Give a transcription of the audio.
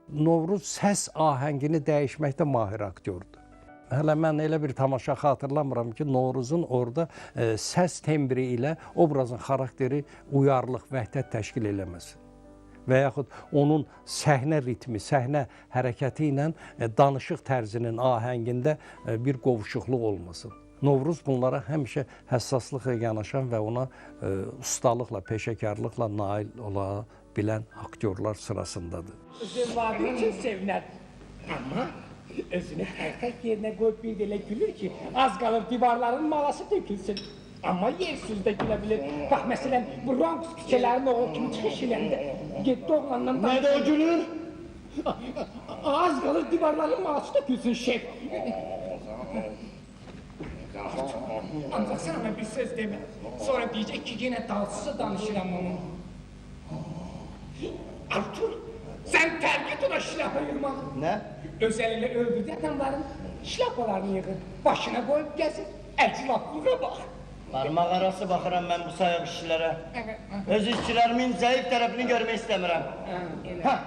Novruz səs ahəngini dəyişməkdə mahir aktyordur. Hələ mən elə bir tamaşa xatırlamıram ki, Novruzun orada səs tembri ilə obrazın xarakteri uyarlıq, vəhdət təşkil eləməsin. Və yaxud onun səhnə ritmi, səhnə hərəkəti ilə danışıq tərzinin ahəngində bir qovuşuqluq olmasın. Novruz bunlara həmişə həssaslıqla yanaşan və ona ustalıqla, peşəkarlıqla nail ola bilən aktyorlar sırasındadır. Özün varlığı için sevinər. Ama özünü hər yerine koyup bir dele gülür ki, az kalır divarların malası dökülsün. Ama yersiz de gülebilir. Bak mesela bu Bronx küçelerin oğul kimi çıxış eləndə getdi oğlanla... Ne de o gülür? Az kalır divarların malası dökülsün şef. Ancak sana ben bir söz deme. Sonra diyecek ki yine dalsızı danışıram onun. Artur, sen terk et ona şilapa yırmağı. Ne? Özellikle öldürdüğü adamların şilapalarını yığır. Başına koyup gelsin. Elçilaplığa bak. Parmak arası bakıram ben bu sayıq işçilere. Öz işçilerimin zayıf tarafını görmek istemiyorum. Evet. Ha,